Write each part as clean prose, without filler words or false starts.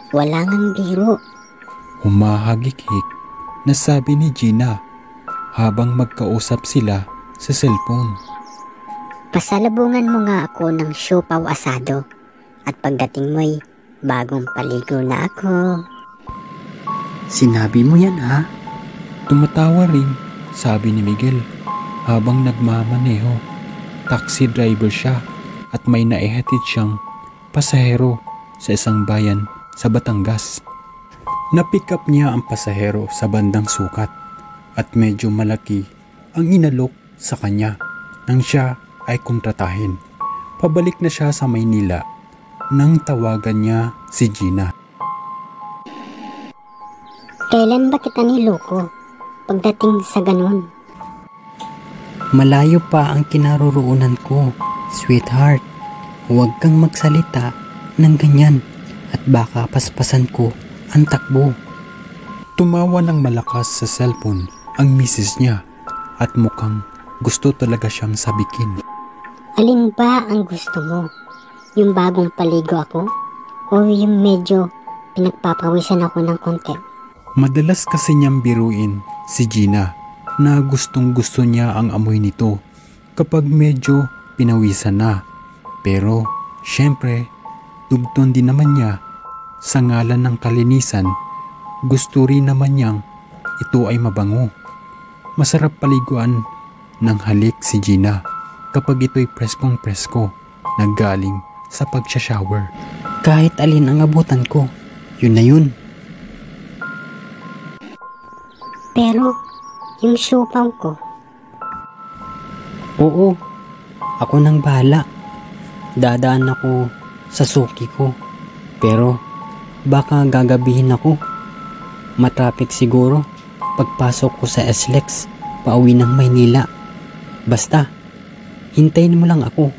Wala ngang biro. Humahagik-hik na sabi ni Gina habang magkausap sila sa cellphone. Pasalubungan mo nga ako ng siopaw asado. At pagdating mo'y bagong paligo na ako. Sinabi mo yan ha? Tumatawa rin, sabi ni Miguel habang nagmamaneho. Taxi driver siya at may naihatid siyang pasahero sa isang bayan sa Batangas. Napick up niya ang pasahero sa bandang sukat at medyo malaki ang inalok sa kanya nang siya ay kontratahin. Pabalik na siya sa Maynila nang tawagan niya si Gina. Kailan ba kita niloko pagdating sa ganun? Malayo pa ang kinaroroonan ko, sweetheart. Huwag kang magsalita ng ganyan at baka paspasan ko ang takbo. Tumawa ng malakas sa cellphone ang misis niya at mukhang gusto talaga siyang sabikin. Alin ba ang gusto mo? Yung bagong paligo ako? O yung medyo pinagpapawisan ako ng konti? Madalas kasi niyang biruin si Gina na gustong gusto niya ang amoy nito kapag medyo pinawisan na. Pero syempre, tugton din naman niya sa ngalan ng kalinisan. Gusto rin naman niyang ito ay mabango. Masarap paliguan ng halik si Gina kapag ito'y preskong-presko na galing sa pagsha-shower. Kahit alin ang abutan ko, yun na yun. Pero yung siopaw ko, Oo, ako nang bahala. Dadaan ako sa suki ko. Pero baka gagabihin ako. Matraffic siguro pagpasok ko sa SLEX pauwi ng Maynila. Basta, hintayin mo lang ako.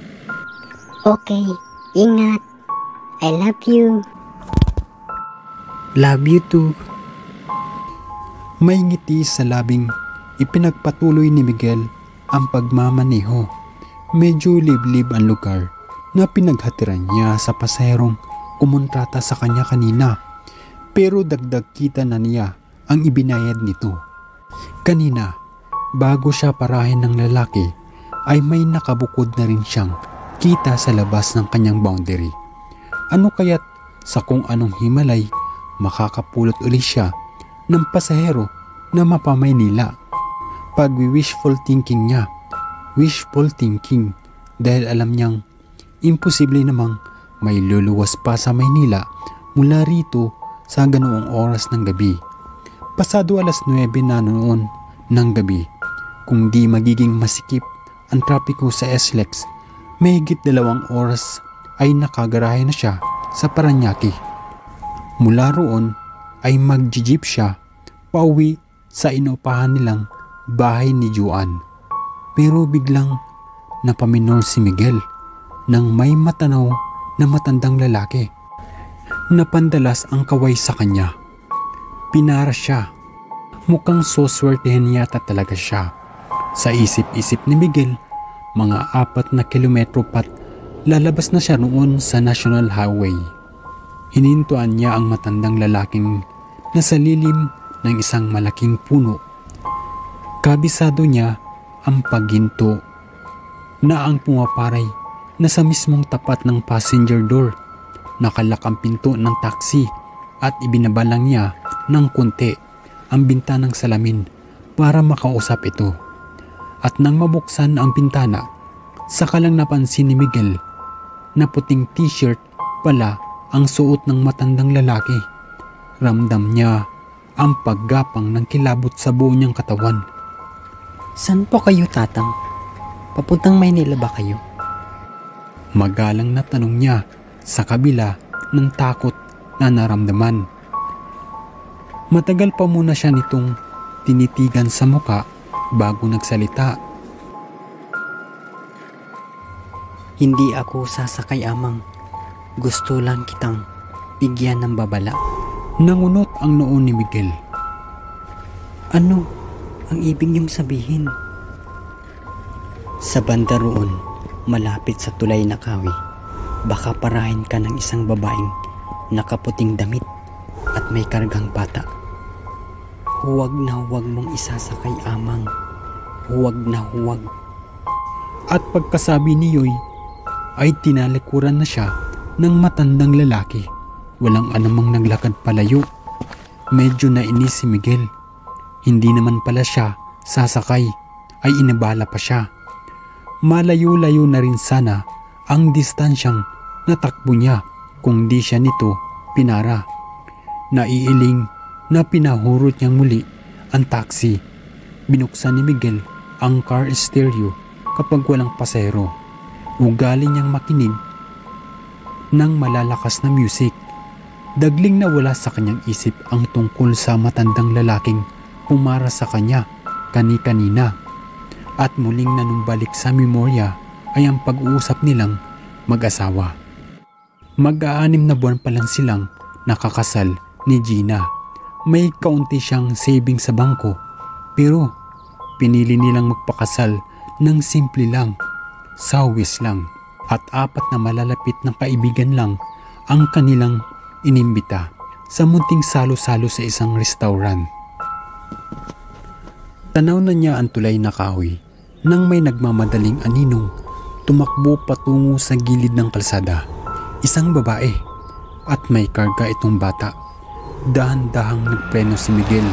okay, ingat. I love you. Love you too. May ngiti sa labing ipinagpatuloy ni Miguel ang pagmamaneho. Medyo liblib ang lugar na pinaghatiran niya sa pasaherong kumontrata sa kanya kanina. Pero dagdag kita na niya ang ibinayad nito. Kanina, bago siya parahin ng lalaki, ay may nakabukod na rin siyang kita sa labas ng kanyang boundary. Ano kaya't sa kung anong himalay makakapulot uli siya ng pasahero na mapamaynila? Pag-wishful thinking niya, wishful thinking dahil alam niyang imposible namang may luluwas pa sa Maynila mula rito sa ganoong oras ng gabi. Pasado 9:00 na noon ng gabi. Kung di magiging masikip ang trapiko sa SLEX, mahigit 2 oras ay nakagarahe na siya sa Parañaque. Mula roon ay mag-jeep siya pauwi sa inuupahan nilang bahay ni Juan. Pero biglang napaminor si Miguel nang may matanaw na matandang lalaki. Napandalas ang kaway sa kanya. Pinara siya. Mukhang soswertehin yata talaga siya. Sa isip-isip ni Miguel, mga 4 na kilometro pat lalabas na siya noon sa National Highway. Hinintuan niya ang matandang lalaking nasa lilim ng isang malaking puno. Kabisado niya ang paghinto na ang pumaparay na sa mismong tapat ng passenger door. Nakalak ang pinto ng taxi at ibinabalang niya ng kunti ang bintanang salamin para makausap ito. At nang mabuksan ang bintana, saka lang napansin ni Miguel na puting t-shirt pala ang suot ng matandang lalaki. Ramdam niya ang paggapang ng kilabot sa buo niyang katawan. Saan po kayo, Tatang? Papuntang Maynila ba kayo? Magalang na tanong niya sa kabila ng takot na naramdaman. Matagal pa muna siya nitong tinitigan sa muka bago nagsalita. Hindi ako sasakay, Amang. Gusto lang kitang bigyan ng babala. Nangunot ang noo ni Miguel. Ano ang ibig niyong sabihin? Sa banda roon, malapit sa tulay na kawi, baka parahin ka ng isang babaeng nakaputing damit may kargang bata. Huwag na huwag mong isasakay, Amang. Huwag na huwag. At pagkasabi ni Yoy ay tinalikuran na siya ng matandang lalaki. Walang anumang naglakad palayo. Medyo nainis si Miguel. Hindi naman pala siya sasakay, ay inabala pa siya. Malayo-layo na rin sana ang distansyang natakbo niya kung di siya nito pinara. Naiiling na pinahurot niyang muli ang taxi. Binuksan ni Miguel ang car stereo kapag walang pasahero. Ugali niyang makinig ng malalakas na music. Dagling nawala sa kanyang isip ang tungkol sa matandang lalaking pumara sa kanya kani-kanina. At muling nanumbalik sa memorya ay ang pag-uusap nilang mag-asawa. Mag-aanim na buwan pa lang silang nakakasal ni Gina. May kaunti siyang saving sa bangko, pero pinili nilang magpakasal ng simple lang, sawis lang, at 4 na malalapit na kaibigan lang ang kanilang inimbita sa munting salo-salo sa isang restaurant. Tanaw na niya ang tulay na kahoy nang may nagmamadaling aninong tumakbo patungo sa gilid ng kalsada. Isang babae, at may karga itong bata. Dahan-dahang nagpreno si Miguel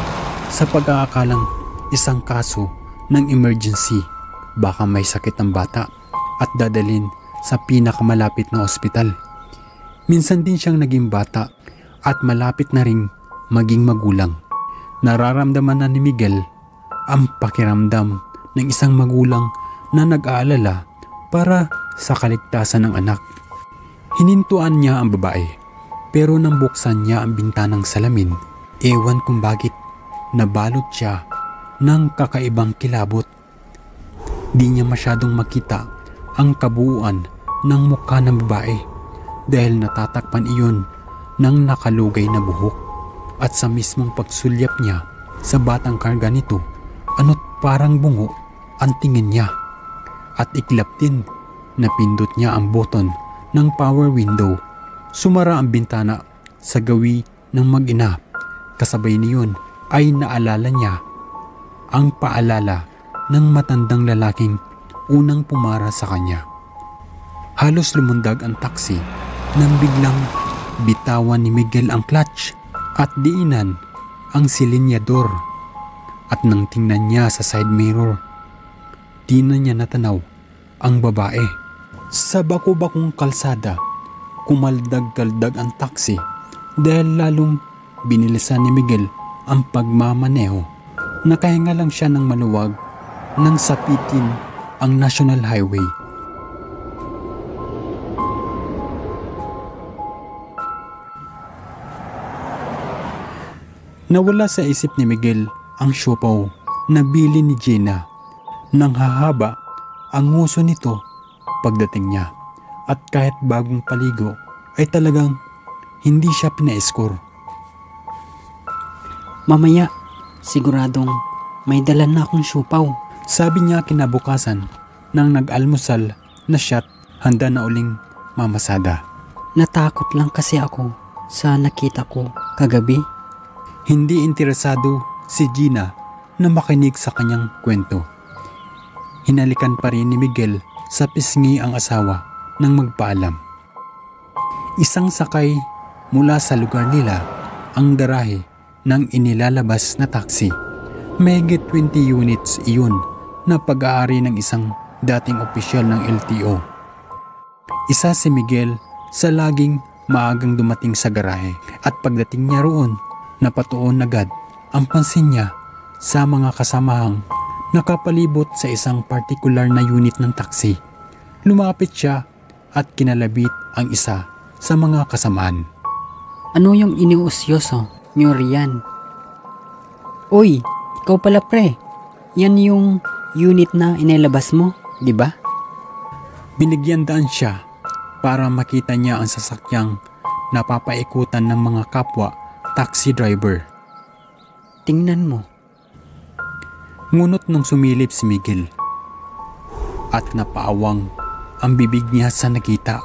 sa pag-aakalang isang kaso ng emergency. Baka may sakit ang bata at dadalhin sa pinakamalapit na ospital. Minsan din siyang naging bata at malapit na ring maging magulang. Nararamdaman na ni Miguel ang pakiramdam ng isang magulang na nag-aalala para sa kaligtasan ng anak. Hinintuan niya ang babae, pero nang buksan niya ang bintanang salamin, ewan kung bakit nabalot siya ng kakaibang kilabot. Di niya masyadong makita ang kabuuan ng mukha ng babae dahil natatakpan iyon ng nakalugay na buhok, at sa mismong pagsulyap niya sa batang karga nito, ano't parang bungo ang tingin niya. At iklap din napindot niya ang button ng power window. Sumara ang bintana sa gawi ng mag-ina. Kasabay niyon ay naalala niya ang paalala ng matandang lalaking unang pumara sa kanya. Halos lumundag ang taxi nang biglang bitawan ni Miguel ang clutch at diinan ang silinyador. At nang tingnan niya sa side mirror, di na niya natanaw ang babae. Sa bako-bakong kalsada, kumaldag-kaldag ang taxi dahil lalong binilisan ni Miguel ang pagmamaneho. Nakahinga lang siya ng maluwag nang sapitin ang National Highway. Nawala sa isip ni Miguel ang siopaw na bili ni Gina. Nang hahaba ang nguso nito pagdating niya, at kahit bagong paligo ay talagang hindi siya pina-score. Mamaya, siguradong may dala na akong siopaw. Sabi niya kinabukasan nang nag-almusal na siya't handa na uling mamasada. Natakot lang kasi ako sa nakita ko kagabi. Hindi interesado si Gina na makinig sa kanyang kwento. Hinalikan pa rin ni Miguel sa pisngi ang asawa nang magpaalam. Isang sakay mula sa lugar nila ang garahe ng inilalabas na taxi. Mahigit 20 units iyon na pag-aari ng isang dating opisyal ng LTO. Isa si Miguel sa laging maagang dumating sa garahe, at pagdating niya roon, napatuon agad ang pansin niya sa mga kasamahang nakapalibot sa isang partikular na unit ng taxi. Lumapit siya at kinalabit ang isa sa mga kasamaan. Ano yung iniusyoso niyo riyan? Uy, ikaw pala pre. Yan yung unit na inilabas mo, di ba? Binigyan daan siya para makita niya ang sasakyang napapaikutan ng mga kapwa taxi driver. Tingnan mo. Ngunot nung sumilip si Miguel at napaawang ang bibig niya sa nakita,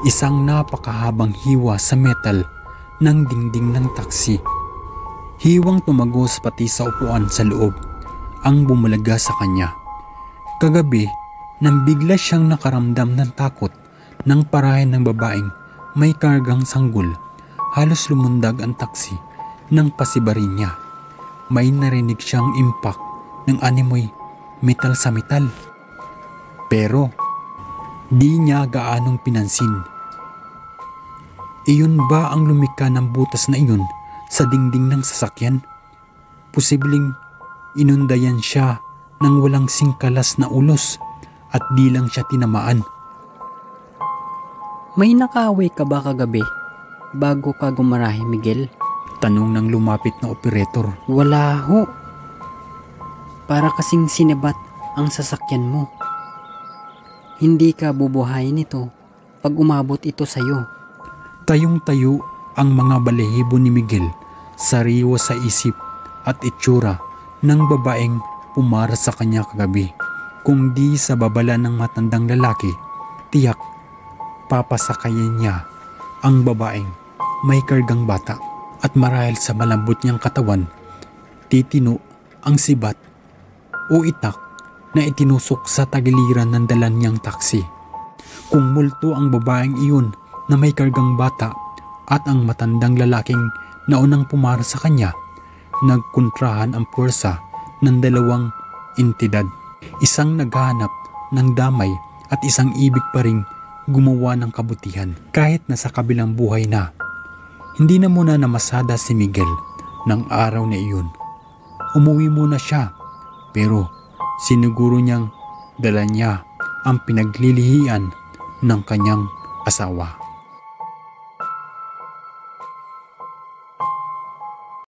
isang napakahabang hiwa sa metal ng dingding ng taksi. Hiwang tumagos pati sa upuan sa loob ang bumulaga sa kanya. Kagabi, nang bigla siyang nakaramdam ng takot ng parahin ng babaeng may kargang sanggol, halos lumundag ang taksi ng pasibarin niya. May narinig siyang impact ng animoy metal sa metal. Pero di niya gaanong pinansin. Iyon ba ang lumika ng butas na iyon sa dingding ng sasakyan? Posibleng inundayan siya ng walang singkalas na ulos at di lang siya tinamaan. May nakaaway ka ba kagabi bago ka gumarahe, Miguel? Tanong ng lumapit na operator. Wala ho. Para kasing sinibat ang sasakyan mo. Hindi ka bubuhayin ito pag umabot ito sa'yo. Tayong-tayo ang mga balahibo ni Miguel, sariwa sa isip at itsura ng babaeng pumara sa kanya kagabi. Kung di sa babala ng matandang lalaki, tiyak papasakayin niya ang babaeng may kargang bata. At marahil sa malambot niyang katawan, titino ang sibat o itak na itinusok sa tagiliran ng dalan niyang taksi. Kung multo ang babaeng iyon na may kargang bata at ang matandang lalaking naunang pumara sa kanya, nagkontrahan ang puwersa ng dalawang entidad. Isang naghahanap ng damay at isang ibig pa ring gumawa ng kabutihan kahit na sa kabilang buhay na. Hindi na muna namasada si Miguel ng araw na iyon. Umuwi muna siya, pero siniguro niyang dala niya ang pinaglilihian ng kanyang asawa.